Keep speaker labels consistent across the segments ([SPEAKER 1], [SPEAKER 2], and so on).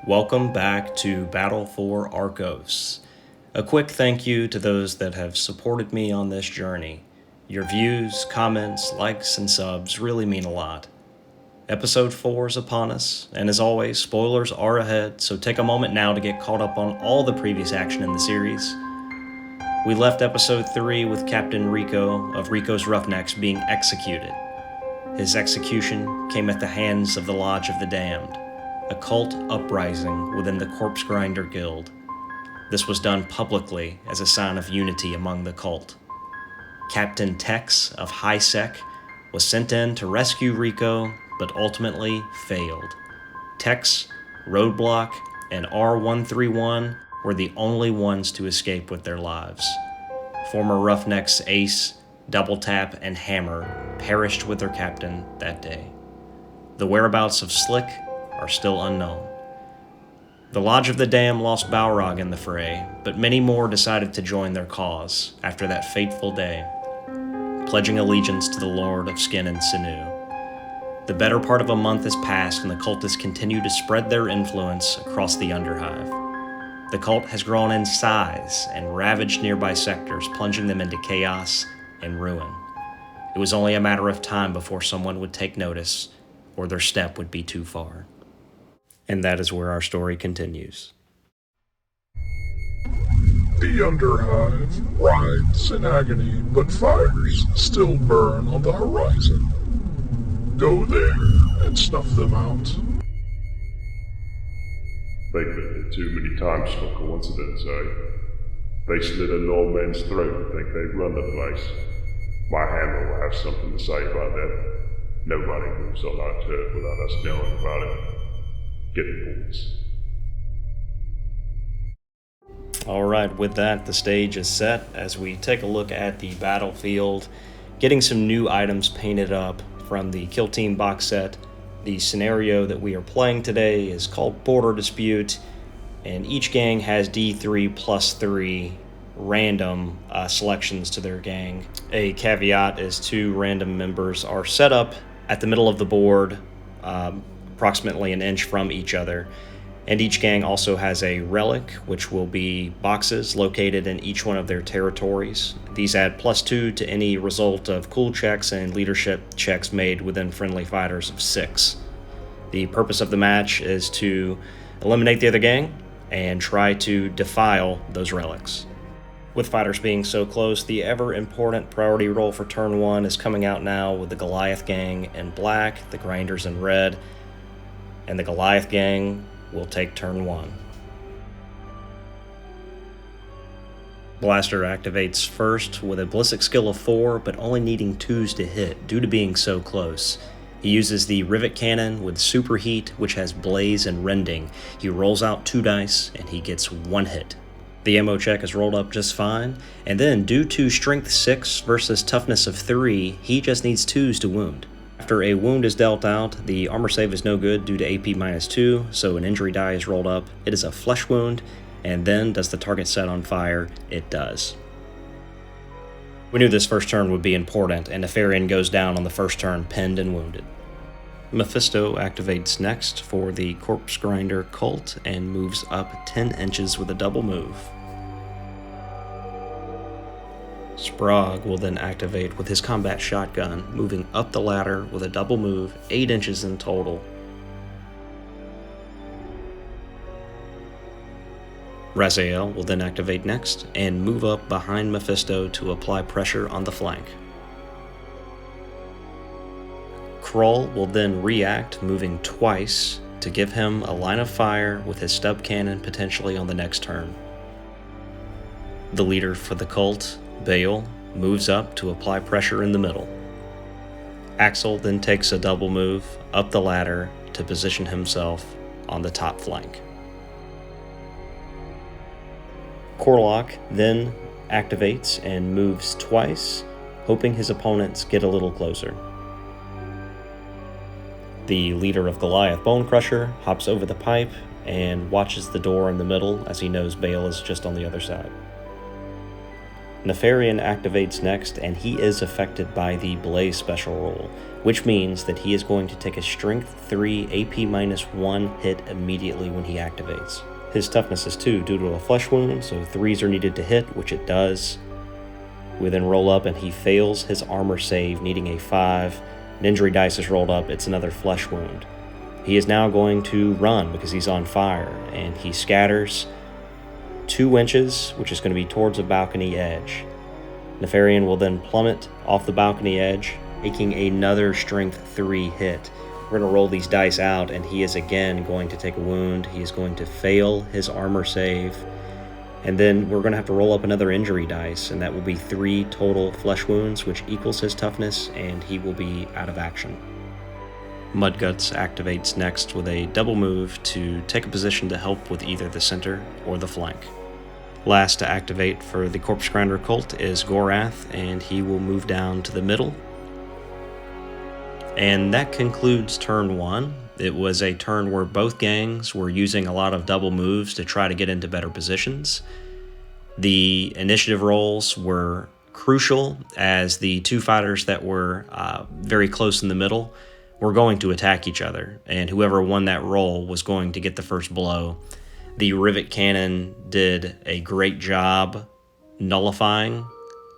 [SPEAKER 1] Welcome back to Battle for Arcos. A quick thank you to those that have supported me on this journey. Your views, comments, likes, and subs really mean a lot. Episode 4 is upon us, and as always, spoilers are ahead, so take a moment now to get caught up on all the previous action in the series. We left episode 3 with Captain Rico of Rico's Roughnecks being executed. His execution came at the hands of the Lodge of the Damned, a cult uprising within the Corpse Grinder Guild. This was done publicly as a sign of unity among the cult. Captain Tex of High Sec was sent in to rescue Rico, but ultimately failed. Tex, Roadblock, and R131 were the only ones to escape with their lives. Former Roughnecks Ace, Double Tap, and Hammer perished with their captain that day. The whereabouts of Slick are still unknown. The Lodge of the Damned lost Balrog in the fray, but many more decided to join their cause after that fateful day, pledging allegiance to the Lord of Skin and Sinew. The better part of a month has passed and the cultists continue to spread their influence across the Underhive. The cult has grown in size and ravaged nearby sectors, plunging them into chaos and ruin. It was only a matter of time before someone would take notice, or their step would be too far. And that is where our story continues.
[SPEAKER 2] The Underhive writhes in agony, but fires still burn on the horizon. Go there and snuff them out.
[SPEAKER 3] They've been here too many times for coincidence, eh? They slit an old man's throat and think they run the place. My hammer will have something to say about that. Nobody moves on our turf without us knowing about it. Get the boys.
[SPEAKER 1] Alright, with that, the stage is set as we take a look at the battlefield, getting some new items painted up from the Kill Team box set. The scenario that we are playing today is called Border Dispute, and each gang has D3 plus 3 random selections to their gang. A caveat is 2 random members are set up at the middle of the board, approximately an inch from each other, and each gang also has a relic, which will be boxes located in each one of their territories. These add +2 to any result of cool checks and leadership checks made within friendly fighters of 6. The purpose of the match is to eliminate the other gang and try to defile those relics. With fighters being so close, the ever-important priority roll for turn 1 is coming out now with the Goliath gang in black, the Grinders in red, and the Goliath gang will take turn 1. Blaster activates first with a ballistic skill of 4, but only needing 2s to hit due to being so close. He uses the Rivet Cannon with Superheat, which has Blaze and Rending. He rolls out 2 dice, and he gets 1 hit. The ammo check is rolled up just fine, and then due to Strength 6 versus Toughness of 3, he just needs 2s to wound. After a wound is dealt out, the armor save is no good due to AP -2, so an injury die is rolled up. It is a flesh wound, and then does the target set on fire? It does. We knew this first turn would be important, and Nefarian goes down on the first turn, pinned and wounded. Mephisto activates next for the Corpse Grinder cult and moves up 10 inches with a double move. Sprague will then activate with his combat shotgun, moving up the ladder with a double move, 8 inches in total. Raziel will then activate next and move up behind Mephisto to apply pressure on the flank. Krull will then react, moving twice to give him a line of fire with his stub cannon potentially on the next turn. The leader for the cult, Bale, moves up to apply pressure in the middle. Axel then takes a double move up the ladder to position himself on the top flank. Corlock then activates and moves twice, hoping his opponents get a little closer. The leader of Goliath, Bone Crusher, hops over the pipe and watches the door in the middle as he knows Bale is just on the other side. Nefarian activates next, and he is affected by the Blaze special rule, which means that he is going to take a Strength 3 AP-1 hit immediately when he activates. His toughness is 2 due to a flesh wound, so 3s are needed to hit, which it does. We then roll up and he fails his armor save, needing a 5. An injury dice is rolled up, it's another flesh wound. He is now going to run because he's on fire, and he scatters 2 inches, which is going to be towards a balcony edge. Nefarian will then plummet off the balcony edge, making another Strength 3 hit. We're going to roll these dice out, and he is again going to take a wound. He is going to fail his armor save, and then we're going to have to roll up another injury dice, and that will be 3 total flesh wounds, which equals his toughness, and he will be out of action. Mudguts activates next with a double move to take a position to help with either the center or the flank. Last to activate for the Corpse Grinder cult is Gorath, and he will move down to the middle. And that concludes turn 1. It was a turn where both gangs were using a lot of double moves to try to get into better positions. The initiative rolls were crucial, as the 2 fighters that were very close in the middle were going to attack each other, and whoever won that roll was going to get the first blow. The Rivet Cannon did a great job nullifying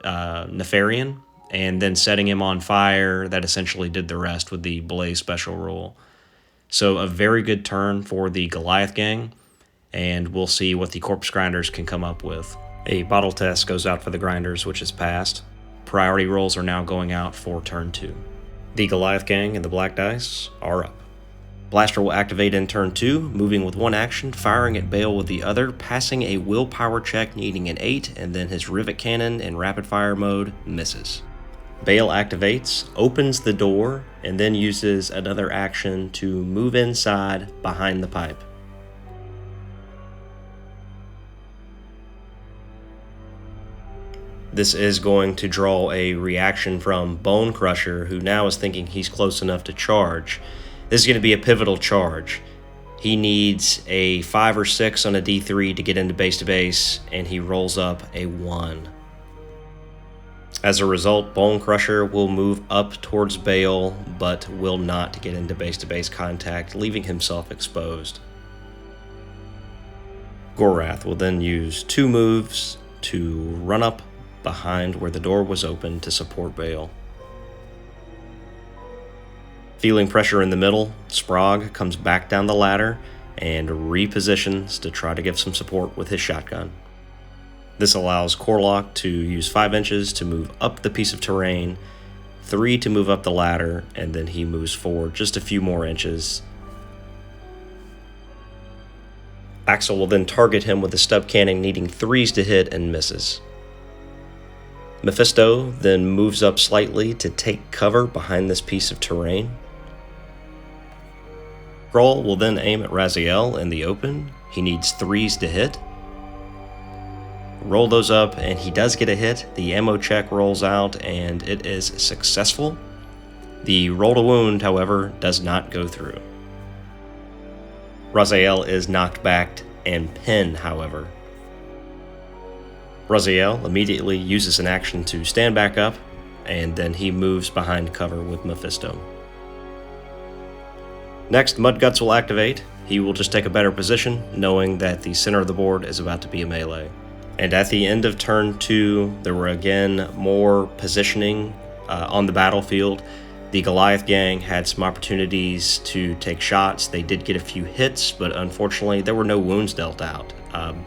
[SPEAKER 1] Nefarian, and then setting him on fire. That essentially did the rest with the Blaze special rule. So a very good turn for the Goliath gang, and we'll see what the Corpse Grinders can come up with. A bottle test goes out for the Grinders, which is passed. Priority rolls are now going out for turn 2. The Goliath gang and the Black Dice are up. Blaster will activate in turn 2, moving with 1 action, firing at Bale with the other, passing a willpower check needing an 8, and then his Rivet Cannon in rapid fire mode misses. Bale activates, opens the door, and then uses another action to move inside behind the pipe. This is going to draw a reaction from Bone Crusher, who now is thinking he's close enough to charge. This is going to be a pivotal charge. He needs a 5 or 6 on a D3 to get into base to base, and he rolls up a 1. As a result, Bone Crusher will move up towards Bale, but will not get into base-to-base contact, leaving himself exposed. Gorath will then use 2 moves to run up behind where the door was open to support Bale. Feeling pressure in the middle, Sprague comes back down the ladder and repositions to try to give some support with his shotgun. This allows Corlock to use 5 inches to move up the piece of terrain, 3 to move up the ladder, and then he moves forward just a few more inches. Axel will then target him with a stub cannon, needing 3s to hit, and misses. Mephisto then moves up slightly to take cover behind this piece of terrain. Groll will then aim at Raziel in the open. He needs 3s to hit. Roll those up, and he does get a hit. The ammo check rolls out, and it is successful. The roll to wound, however, does not go through. Raziel is knocked back and pinned, however. Raziel immediately uses an action to stand back up, and then he moves behind cover with Mephisto. Next, Mudguts will activate. He will just take a better position, knowing that the center of the board is about to be a melee. And at the end of turn 2, there were again more positioning on the battlefield. The Goliath gang had some opportunities to take shots. They did get a few hits, but unfortunately there were no wounds dealt out.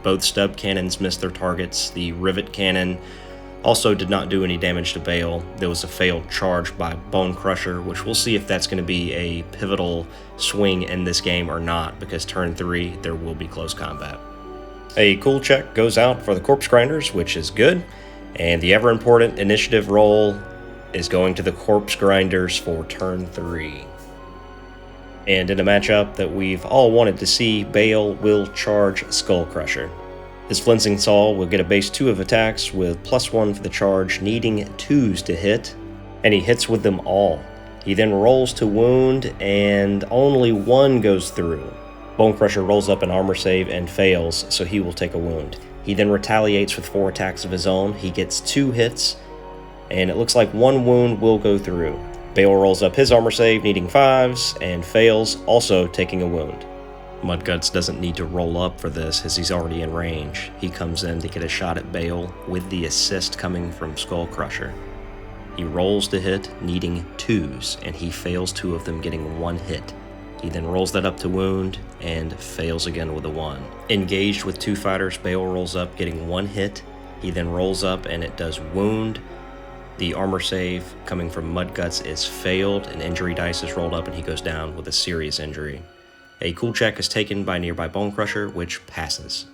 [SPEAKER 1] Both stub cannons missed their targets. The Rivet Cannon also did not do any damage to Bale. There was a failed charge by Bone Crusher, which we'll see if that's going to be a pivotal swing in this game or not, because turn 3 there will be close combat. A cool check goes out for the Corpse Grinders, which is good, and the ever-important initiative roll is going to the Corpse Grinders for turn 3. And in a matchup that we've all wanted to see, Bale will charge Skull Crusher. His Flensing Saw will get a base 2 of attacks with +1 for the charge, needing 2s to hit, and he hits with them all. He then rolls to wound, and only 1 goes through. Bone Crusher rolls up an armor save and fails, so he will take a wound. He then retaliates with 4 attacks of his own. He gets 2 hits, and it looks like 1 wound will go through. Bale rolls up his armor save, needing 5s, and fails, also taking a wound. Mudguts doesn't need to roll up for this, as he's already in range. He comes in to get a shot at Bale, with the assist coming from Skull Crusher. He rolls to hit, needing 2s, and he fails 2 of them, getting 1 hit. He then rolls that up to wound, and fails again with a 1. Engaged with 2 fighters, Bale rolls up, getting 1 hit. He then rolls up, and it does wound. The armor save coming from Mudguts is failed, and injury dice is rolled up, and he goes down with a serious injury. A cool check is taken by nearby Bone Crusher, which passes.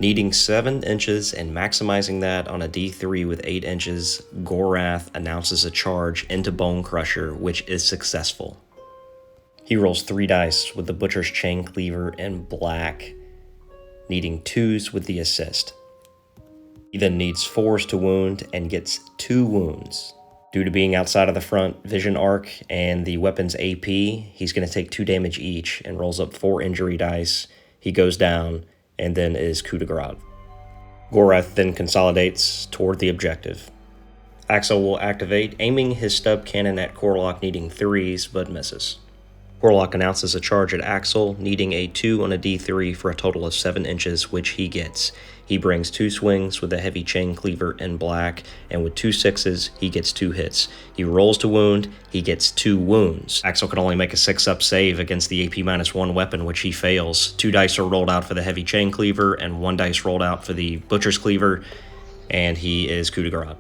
[SPEAKER 1] Needing 7 inches and maximizing that on a D3 with 8 inches, Gorath announces a charge into Bone Crusher, which is successful. He rolls 3 dice with the Butcher's Chain Cleaver in black, needing 2s with the assist. He then needs 4s to wound and gets 2 wounds. Due to being outside of the front vision arc and the weapon's AP, he's going to take 2 damage each and rolls up 4 injury dice. He goes down and then is coup de grace. Gorath then consolidates toward the objective. Axel will activate, aiming his stub cannon at Corlock, needing 3s but misses. Corlock announces a charge at Axel, needing a 2 on a D3 for a total of 7 inches, which he gets. He brings 2 swings with a heavy chain cleaver in black, and with 2 6s, he gets 2 hits. He rolls to wound, he gets 2 wounds. Axel can only make a 6-up save against the AP-1 weapon, which he fails. 2 dice are rolled out for the heavy chain cleaver, and 1 dice rolled out for the butcher's cleaver, and he is coup de grace.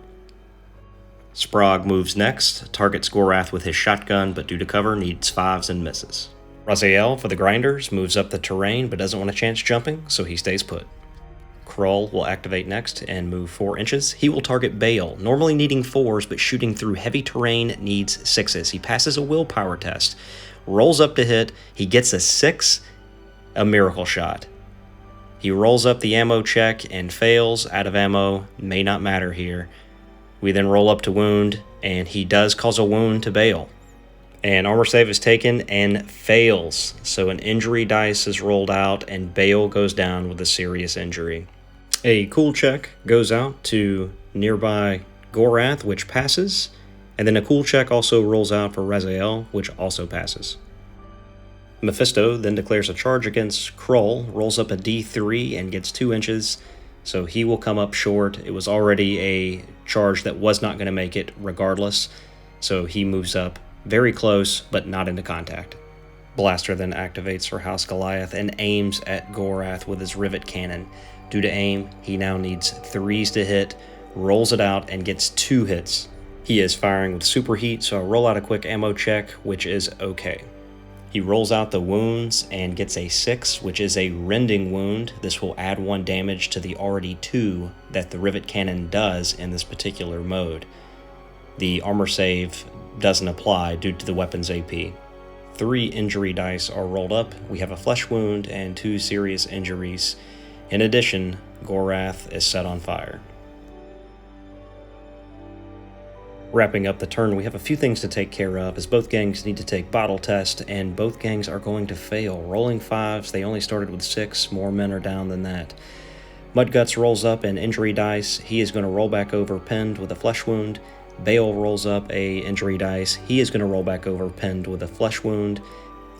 [SPEAKER 1] Sprague moves next, targets Gorath with his shotgun, but due to cover, needs 5s and misses. Raziel, for the grinders, moves up the terrain, but doesn't want a chance jumping, so he stays put. Krull will activate next and move 4 inches. He will target Bale, normally needing 4s, but shooting through heavy terrain needs 6s. He passes a willpower test, rolls up to hit, he gets a 6, a miracle shot. He rolls up the ammo check and fails, out of ammo, may not matter here. We then roll up to wound, and he does cause a wound to Bale. And armor save is taken and fails, so an injury dice is rolled out, and Bale goes down with a serious injury. A cool check goes out to nearby Gorath, which passes, and then a cool check also rolls out for Raziel, which also passes. Mephisto then declares a charge against Krull, rolls up a D3 and gets 2 inches, so he will come up short. It was already a charge that was not going to make it regardless, so he moves up very close, but not into contact. Blaster then activates for House Goliath and aims at Gorath with his rivet cannon. Due to aim, he now needs 3s to hit, rolls it out, and gets 2 hits. He is firing with superheat, so I roll out a quick ammo check, which is okay. He rolls out the wounds and gets a 6, which is a rending wound. This will add 1 damage to the already 2 that the rivet cannon does in this particular mode. The armor save doesn't apply due to the weapon's AP. 3 injury dice are rolled up. We have a flesh wound and 2 serious injuries. In addition, Gorath is set on fire. Wrapping up the turn, we have a few things to take care of, as both gangs need to take bottle test, and both gangs are going to fail. Rolling 5s, they only started with 6, more men are down than that. Mudguts rolls up an injury dice. He is going to roll back over pinned with a flesh wound. Bale rolls up a injury dice. He is going to roll back over pinned with a flesh wound.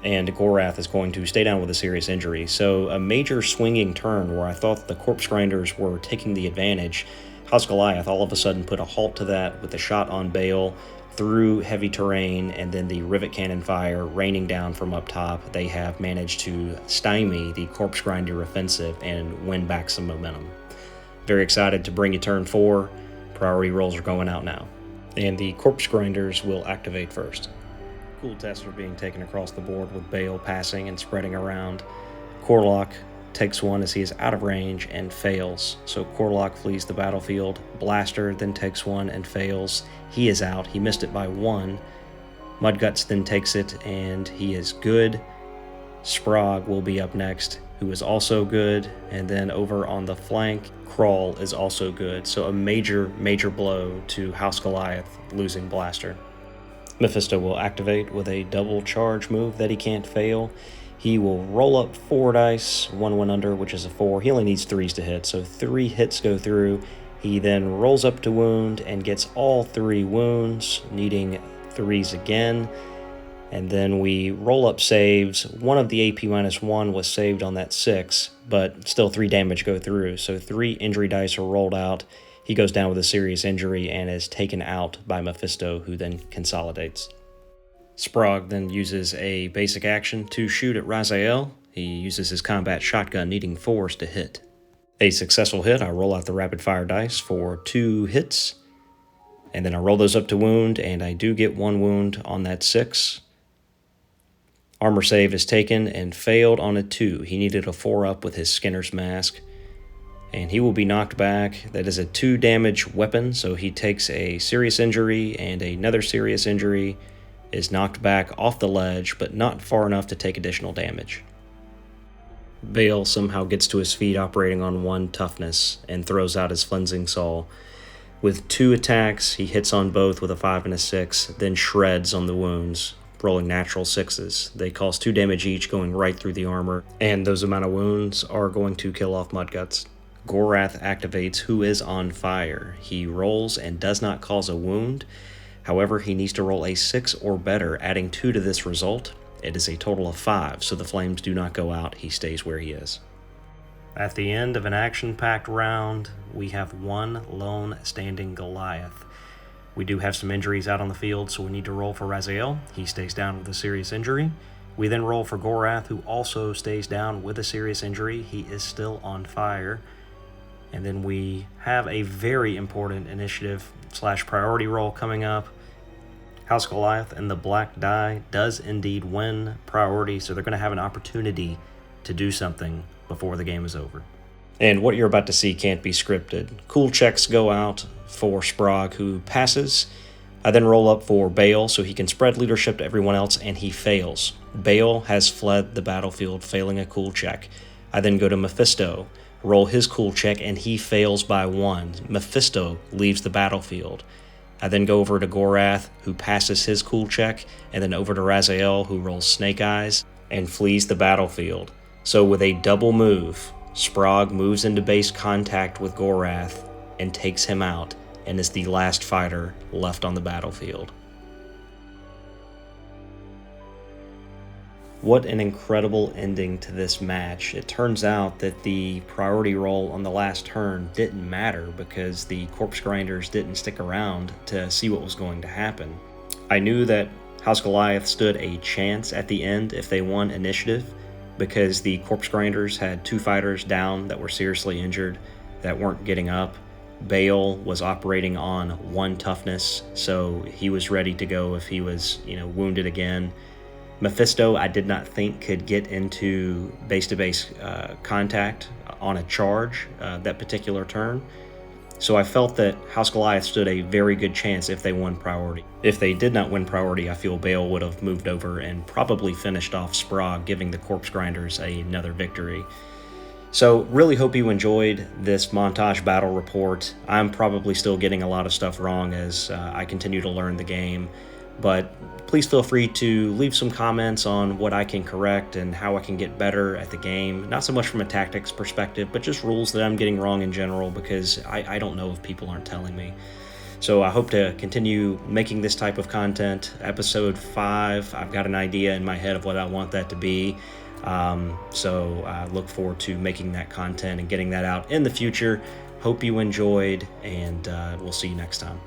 [SPEAKER 1] And Gorath is going to stay down with a serious injury. So a major swinging turn where I thought the corpse grinders were taking the advantage. House Goliath all of a sudden put a halt to that with a shot on Bale through heavy terrain, and then the rivet cannon fire raining down from up top. They have managed to stymie the corpse grinder offensive and win back some momentum. Very excited to bring you turn 4. Priority rolls are going out now. And the corpse grinders will activate first. Cool tests are being taken across the board with Bale passing and spreading around. Corlock takes 1 as he is out of range and fails, so Corlock flees the battlefield. Blaster then takes 1 and fails. He is out. He missed it by 1. Mudguts then takes it and he is good. Sprague will be up next, who is also good, and then over on the flank, Krull is also good, so a major blow to House Goliath losing Blaster. Mephisto will activate with a double charge move that he can't fail. He will roll up 4 dice, 1 went under, which is a 4. He only needs 3s to hit, so 3 hits go through. He then rolls up to wound and gets all 3 wounds, needing 3s again. And then we roll up saves. One of the AP -1 was saved on that 6, but still 3 damage go through. So 3 injury dice are rolled out. He goes down with a serious injury and is taken out by Mephisto, who then consolidates. Sprague then uses a basic action to shoot at Raziel. He uses his combat shotgun, needing 4s to hit. A successful hit, I roll out the rapid fire dice for 2 hits. And then I roll those up to wound, and I do get 1 wound on that 6. Armor save is taken and failed on a 2. He needed a 4 up with his Skinner's Mask. And he will be knocked back. That is a 2 damage weapon, so he takes a serious injury and another serious injury, is knocked back off the ledge, but not far enough to take additional damage. Bale somehow gets to his feet operating on 1 toughness and throws out his Flensing Saw. With 2 attacks, he hits on both with a 5 and a 6, then shreds on the wounds, rolling natural 6s. They cause 2 damage each, going right through the armor, and those amount of wounds are going to kill off Mudguts. Gorath activates Who is on Fire. He rolls and does not cause a wound. However, he needs to roll a 6 or better, adding 2 to this result. It is a total of 5, so the flames do not go out. He stays where he is. At the end of an action-packed round, we have 1 lone standing Goliath. We do have some injuries out on the field, so we need to roll for Raziel. He stays down with a serious injury. We then roll for Gorath, who also stays down with a serious injury. He is still on fire. And then we have a very important initiative/priority roll coming up. House Goliath and the black die does indeed win priority, so they're going to have an opportunity to do something before the game is over. And what you're about to see can't be scripted. Cool checks go out for Sprague, who passes. I then roll up for Bale so he can spread leadership to everyone else, and he fails. Bale has fled the battlefield, failing a cool check. I then go to Mephisto, roll his cool check, and he fails by 1. Mephisto leaves the battlefield. I then go over to Gorath, who passes his cool check, and then over to Raziel, who rolls Snake Eyes and flees the battlefield. So with a double move, Sprague moves into base contact with Gorath and takes him out, and is the last fighter left on the battlefield. What an incredible ending to this match. It turns out that the priority roll on the last turn didn't matter because the corpse grinders didn't stick around to see what was going to happen. I knew that House Goliath stood a chance at the end if they won initiative because the corpse grinders had 2 fighters down that were seriously injured that weren't getting up. Bale was operating on 1 toughness, so he was ready to go if he was, wounded again. Mephisto, I did not think could get into base-to-base contact on a charge that particular turn. So I felt that House Goliath stood a very good chance if they won priority. If they did not win priority, I feel Bale would have moved over and probably finished off Sprague, giving the Corpse Grinders another victory. So really hope you enjoyed this montage battle report. I'm probably still getting a lot of stuff wrong as I continue to learn the game. But please feel free to leave some comments on what I can correct and how I can get better at the game. Not so much from a tactics perspective, but just rules that I'm getting wrong in general because I don't know if people aren't telling me. So I hope to continue making this type of content. Episode 5, I've got an idea in my head of what I want that to be. So I look forward to making that content and getting that out in the future. Hope you enjoyed, and we'll see you next time.